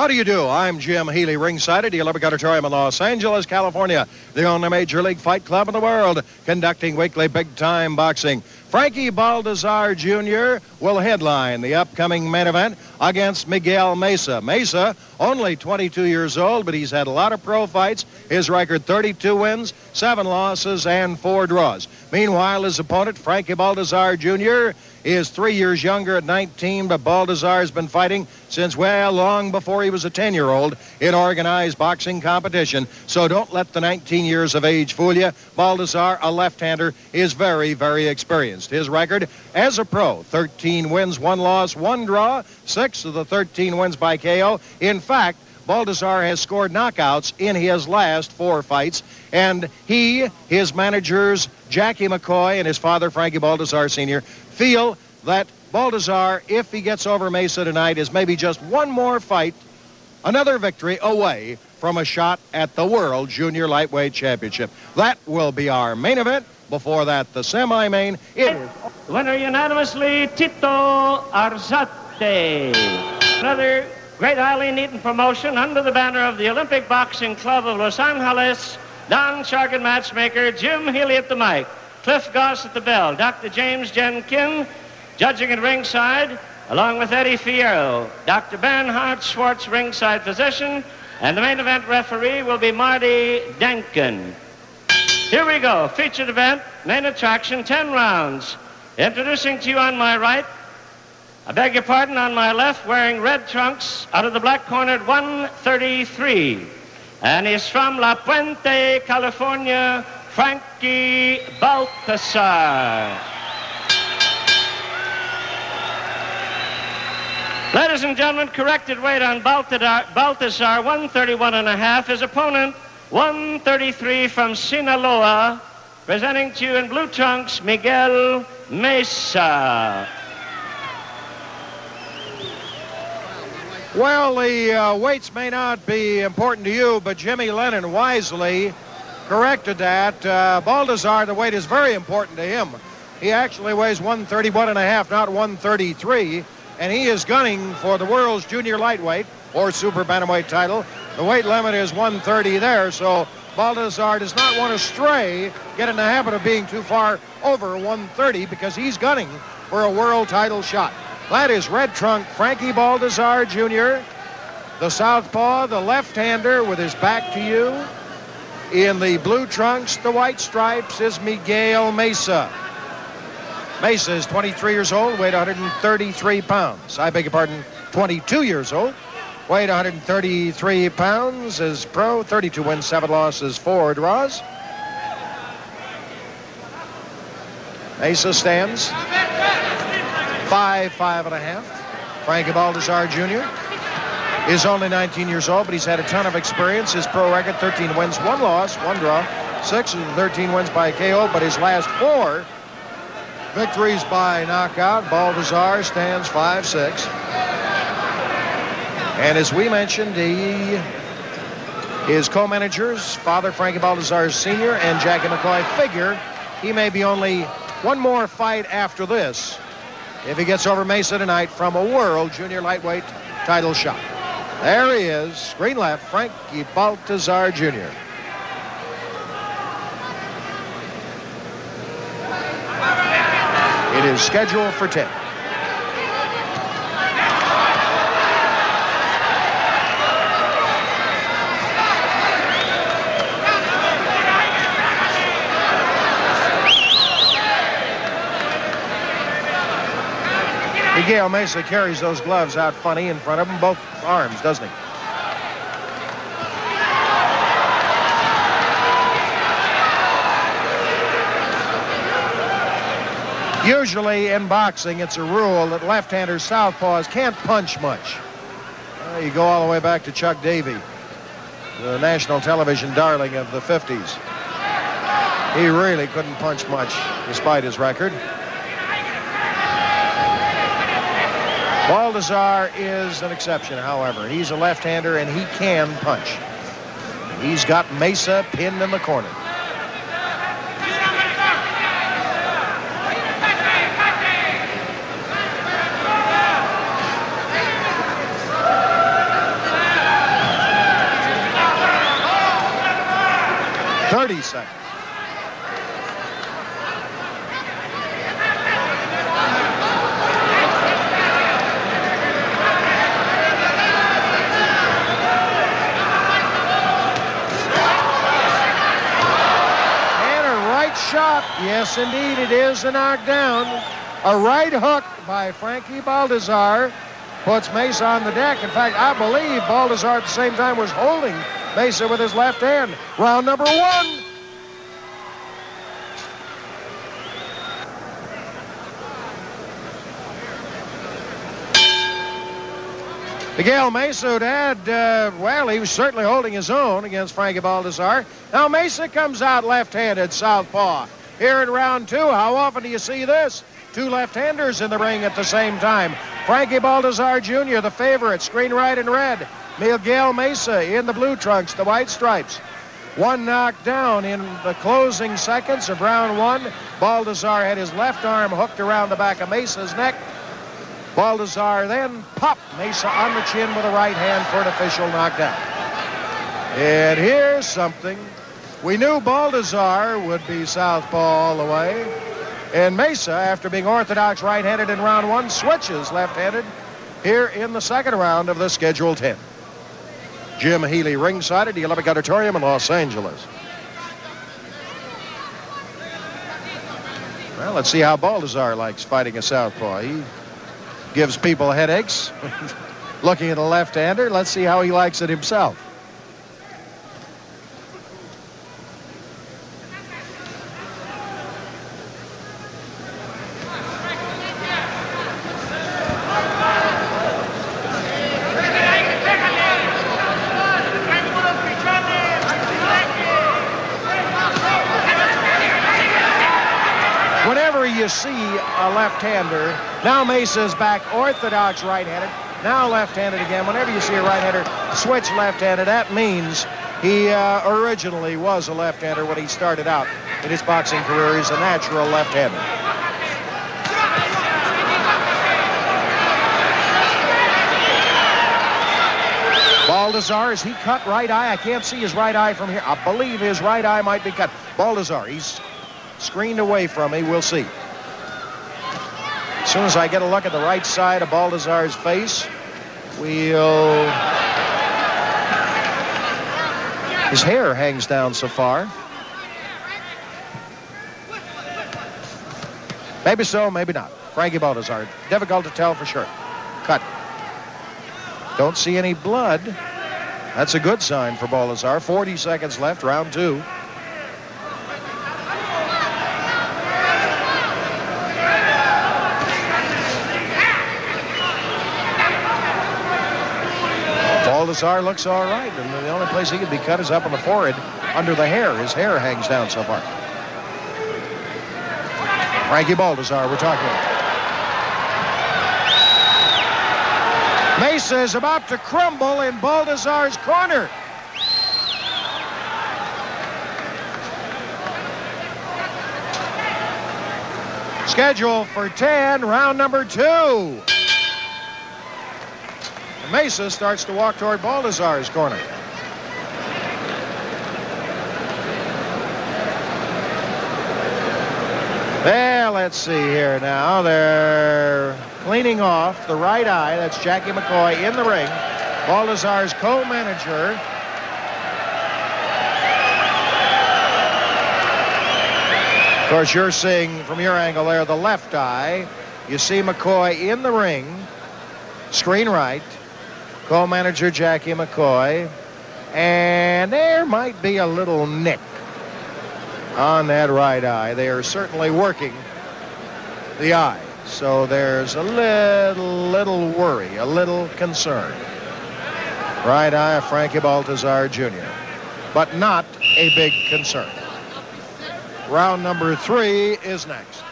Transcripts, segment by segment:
How do you do? I'm Jim Healy, ringside at the Olympic Auditorium in Los Angeles, California, the only major league fight club in the world conducting weekly big-time boxing. Frankie Baltazar Jr. will headline the upcoming main event against Miguel Meza. Meza, only 22 years old, but he's had a lot of pro fights. His record, 32 wins, 7 losses, and 4 draws. Meanwhile, his opponent, Frankie Baltazar Jr., is 3 years younger at 19, but Baltazar has been fighting since, well, long before he was a 10-year-old in organized boxing competition. So don't let the 19 years of age fool you. Baltazar, a left-hander, is very, very experienced. His record as a pro, 13 wins, 1 loss, 1 draw, 6 of the 13 wins by KO. In fact, Baltazar has scored knockouts in his last 4 fights, and he, his managers, Jackie McCoy, and his father, Frankie Baltazar Sr., feel that Baltazar, if he gets over Meza tonight, is maybe just one more fight, another victory away from a shot at the World Junior Lightweight Championship. That will be our main event. Before that, the semi-main. Winner unanimously, Tito Arzate. Another great Eileen Eaton promotion under the banner of the Olympic Boxing Club of Los Angeles. Don Shargan matchmaker, Jim Healy at the mic, Cliff Goss at the bell, Dr. James Jenkin judging at ringside, along with Eddie Fierro, Dr. Bernhard Schwartz ringside physician, and the main event referee will be Marty Denkin. Here we go, featured event, main attraction, 10 rounds. Introducing to you on my right, I beg your pardon, on my left, wearing red trunks, out of the black cornered 133. And he's from La Puente, California, Frankie Baltazar. Ladies and gentlemen, corrected weight on Baltazar, 131.5. His opponent, 133 from Sinaloa. Presenting to you in blue trunks, Miguel Meza. Well, the weights may not be important to you, but Jimmy Lennon wisely corrected that. Baltazar, the weight is very important to him. He actually weighs 131.5, not 133, and he is gunning for the world's junior lightweight or super bantamweight title. The weight limit is 130 there, so Baltazar does not want to stray, get in the habit of being too far over 130, because he's gunning for a world title shot. That is red trunk Frankie Baltazar Jr., the southpaw, the left-hander with his back to you. In the blue trunks, the white stripes, is Miguel Meza. Meza is 23 years old, weighed 133 pounds. I beg your pardon, 22 years old, weighed 133 pounds. Is pro, 32 wins, 7 losses, 4 draws. Meza stands 5'5.5". Frankie Baltazar Jr. is only 19 years old, but he's had a ton of experience. His pro record, 13 wins, 1 loss, 1 draw, 6 of the 13 wins by KO, but his last 4 victories by knockout. Baltazar stands 5'6". And as we mentioned, his co-managers, father Frankie Baltazar Sr. and Jackie McCoy, figure he may be only one more fight after this if he gets over Meza tonight from a world junior lightweight title shot. There he is, screen left, Frankie Baltazar Jr. It is scheduled for 10. Miguel Meza carries those gloves out funny in front of him, both arms, doesn't he? Usually in boxing, it's a rule that left-handers, southpaws, can't punch much. You go all the way back to Chuck Davey, the national television darling of the 50s. He really couldn't punch much, despite his record. Baltazar is an exception, however. He's a left-hander, and he can punch. He's got Meza pinned in the corner. 30 seconds. Shot. Yes, indeed, it is a knockdown. A right hook by Frankie Baltazar puts Meza on the deck. In fact, I believe Baltazar at the same time was holding Meza with his left hand. Round number 1. Miguel Meza had, well, he was certainly holding his own against Frankie Baltazar. Now Meza comes out left-handed southpaw. Here in round 2, how often do you see this? 2 left-handers in the ring at the same time. Frankie Baltazar Jr., the favorite, screen right in red. Miguel Meza in the blue trunks, the white stripes. 1 knockdown in the closing seconds of round 1. Baltazar had his left arm hooked around the back of Meza's neck. Baltazar then popped Meza on the chin with a right hand for an official knockdown. And here's something. We knew Baltazar would be southpaw all the way. And Meza, after being orthodox right-handed in round 1, switches left-handed here in the second round of the Schedule 10. Jim Healy ringside at the Olympic Auditorium in Los Angeles. Well, let's see how Baltazar likes fighting a southpaw. He gives people headaches looking at a left-hander. Let's see how he likes it himself. Whenever you see a left-hander, now Meza's back orthodox right-handed, now left-handed again. Whenever you see a right-hander switch left-handed, that means he originally was a left-hander when he started out in his boxing career. He's a natural left-hander. Baltazar, is he cut right eye? I can't see his right eye from here. I believe his right eye might be cut. Baltazar, he's screened away from me. We'll see. As soon as I get a look at the right side of Baltazar's face, his hair hangs down so far. Maybe so, maybe not. Frankie Baltazar, difficult to tell for sure. Cut. Don't see any blood. That's a good sign for Baltazar. 40 seconds left, round 2. Baltazar looks all right, and the only place he could be cut is up on the forehead under the hair. His hair hangs down so far. Frankie Baltazar, we're talking about. Meza is about to crumble in Baltazar's corner. Scheduled for 10, round number 2. Meza starts to walk toward Baltazar's corner. Well, let's see here now. They're cleaning off the right eye. That's Jackie McCoy in the ring. Baltazar's co-manager. Of course, you're seeing from your angle there the left eye. You see McCoy in the ring. Screen right. Co-manager Jackie McCoy. And there might be a little nick on that right eye. They are certainly working the eye. So there's a little worry, a little concern. Right eye of Frankie Baltazar Jr. But not a big concern. Round number 3 is next.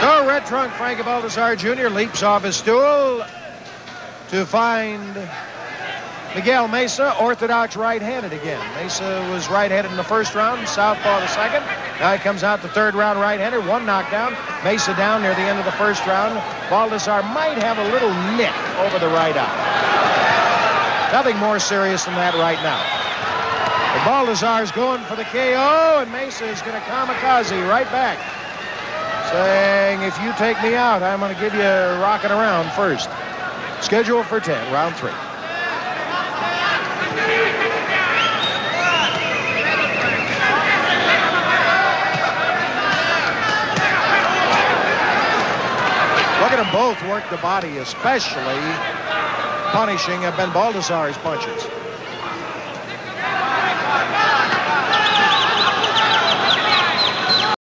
So red trunk Frankie Baltazar Jr. leaps off his stool to find Miguel Meza, orthodox right-handed again. Meza was right-handed in the first round, southpaw the second. Now he comes out the third round right-hander. One knockdown. Meza down near the end of the first round. Baltazar might have a little nick over the right eye. Nothing more serious than that right now. But Baltazar's going for the KO, and Meza is going to kamikaze right back, saying, if you take me out, I'm going to give you a rocking around first. Scheduled for 10, round 3. Look at them both work the body, especially punishing Ben Baltazar's punches.